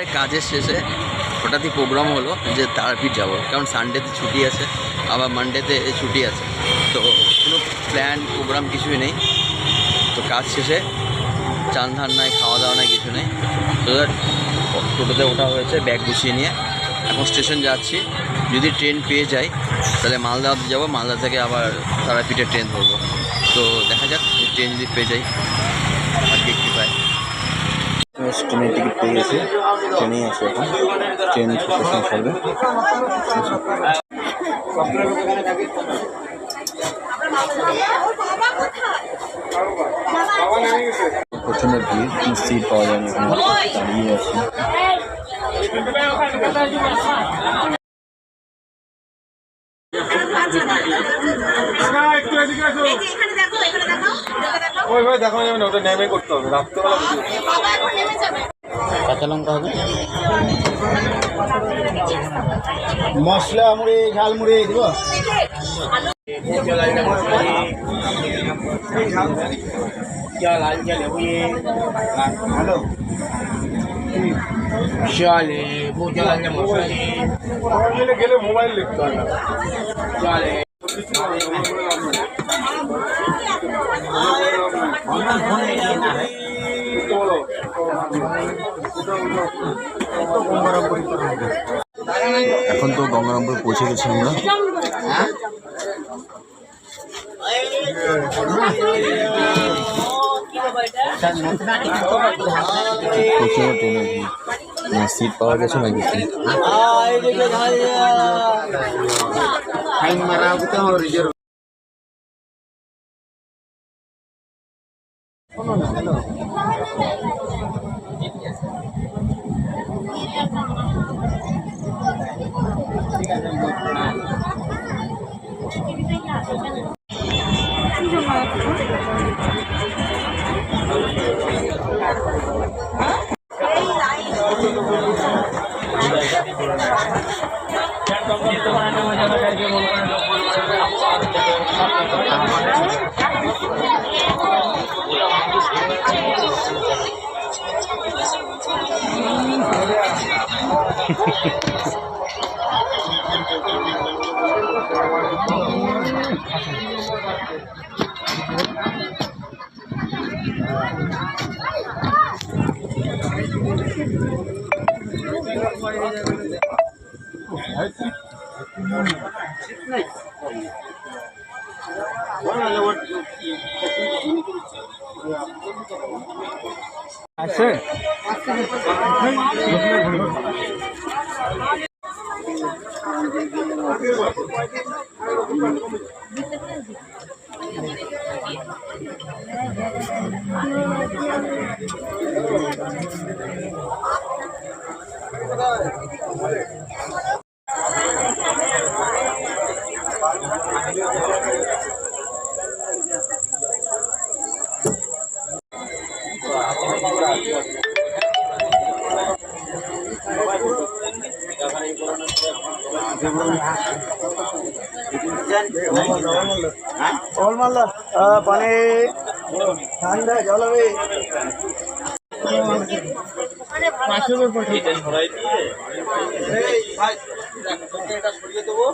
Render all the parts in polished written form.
এবারে কাজের শেষে হঠাৎই প্রোগ্রাম হলো যে তারাপীঠ যাবো, কারণ সানডেতে ছুটি আছে, আবার মানডেতে ছুটি আছে। তো কোনো প্ল্যান প্রোগ্রাম কিছুই নেই। তো কাজ শেষে চান ধান নাই, খাওয়া দাওয়া নাই, কিছু নেই। তো টোটোতে ওঠা হয়েছে ব্যাগ গুছিয়ে নিয়ে। এখন স্টেশন যাচ্ছি। যদি ট্রেন পেয়ে যাই তাহলে মালদা যাবো, মালদা থেকে আবার তারাপীঠের ট্রেন ধরবো। তো দেখা যাক ট্রেন যদি পেয়ে যাই আর কি পাই। ট্রেনের টিকিট পেয়ে গেছি, ট্রেনেই আছে এখন। ট্রেন স্টেশন ছাড়বে। প্রচণ্ড ভিড়, সিট পাওয়া যায়নি, দাঁড়িয়ে আছে। দেখানো যাবে না, ওটা নেমে করতে হবে, রাত্রেবেলা কাঁচা লঙ্কা হবে, মশলা মুড়ি, ঝাল মুড়ি দিব। হ্যালো চলে গেলে মোবাইল লিখতে হয় না। চলে এখন তো গঙ্গারামপুর পৌঁছে গেছি আমরা। প্রচুর ট্রেনের ভিড়, সিট পাওয়া গেছে না কিছু। পানি ঠান্ডা জল হবে। সরিয়ে দেবো।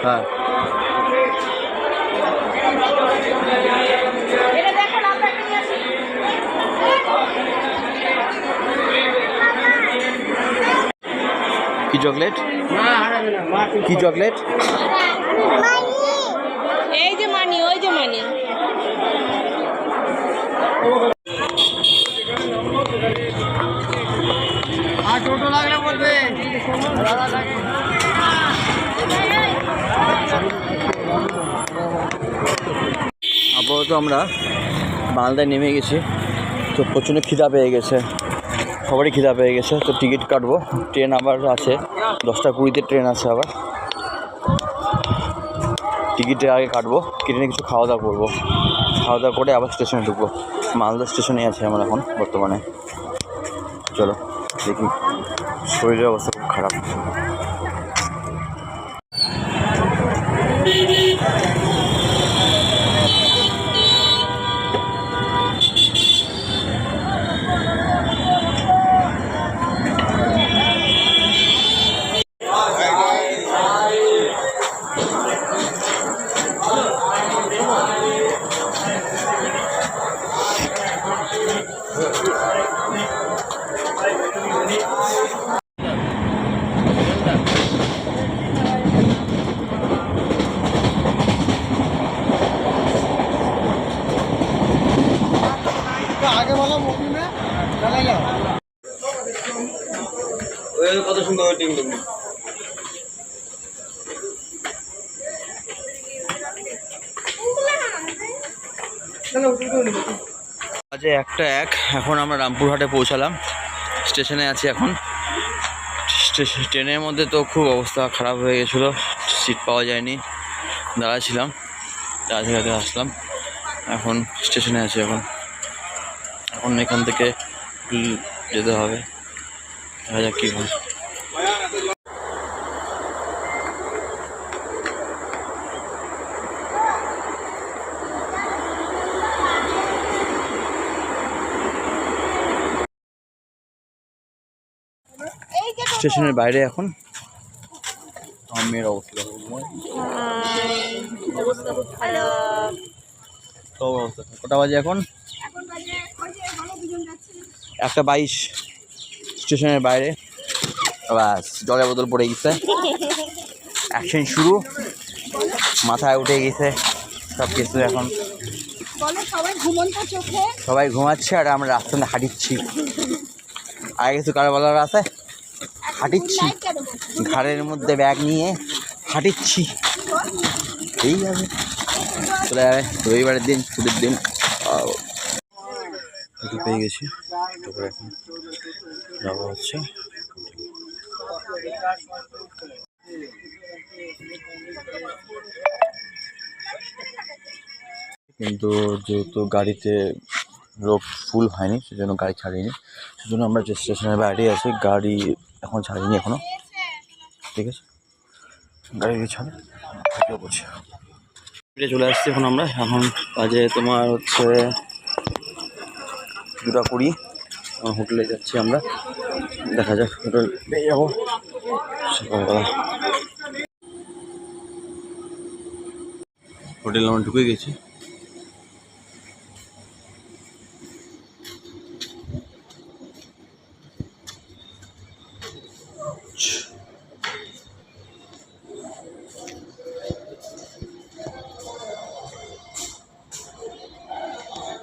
হ্যাঁ, কি চকলেট, কি চকলেট? এই যে মানি, ওই যে মানি। আর টোটো লাগলে বলবে। আপাতত আমরা মালদায় নেমে গেছি। তো প্রচণ্ড খিদা পেয়ে গেছে, সবারই খিদা পেয়ে গেছে, তো টিকিট কাটবো। ট্রেন আবার আছে 10:20 ট্রেন আছে আবার। টিকিটের আগে কাটবো, কেটে নিয়ে কিছু খাওয়া দাওয়া করবো। খাওয়া দাওয়া করে আবার স্টেশনে ঢুকবো। মালদা স্টেশনে আছি আমরা এখন বর্তমানে। চলো দেখি, শরীরের অবস্থা খুব খারাপ। আগে বলো মুভি में चला गया কত সুন্দর ওয়েটিং রুম। বাজে 1:01। এখন আমরা রামপুরহাটে পৌঁছালাম, স্টেশনে আছি এখন। ট্রেনের মধ্যে তো খুব অবস্থা খারাপ হয়ে গেছিলো, সিট পাওয়া যায়নি, দাঁড়াছিলাম, রাজঘাটে আসলাম। এখন স্টেশনে আছি। এখন এখান থেকে যেতে হবে, দেখা যাক কী হয়। স্টেশনের বাইরে এখন মেয়ের অবস্থা কটা বাজে এখন? 1:22। স্টেশনের বাইরে বাস জলের বোতল পড়ে গেছে, অ্যাকশন শুরু, মাথায় উঠে গেছে সব কিছু। এখন সবাই ঘুমাচ্ছে আর আমরা রাস্তাতে হাঁটিচ্ছি। আগে কিছু কারো বলার আছে, হাঁটিচ্ছি, ঘাড়ের মধ্যে ব্যাগ নিয়ে হাঁটিচ্ছি। এই আছে চলে যাবে, রবিবারের দিন, ছুটির দিন। পেয়ে গেছি, তারপরে এখন যাওয়া হচ্ছে। কিন্তু যেহেতু গাড়িতে লোক ফুল হয়নি, সেজন্য গাড়ি ছাড়িনি। সেজন্য আমরা যে স্টেশনের বাইরে আছি, গাড়ি এখন ছাড়িনি এখনো। ঠিক আছে, গাড়ি ছাড়ে বলছি। চলে আসছি এখন আমরা। এখন বাজে তোমার হচ্ছে 2:20। হোটেলে যাচ্ছি আমরা, দেখা যাক হোটেল পেয়ে যাবো সকালবেলা। হোটেলে আমরা ঢুকে গেছি।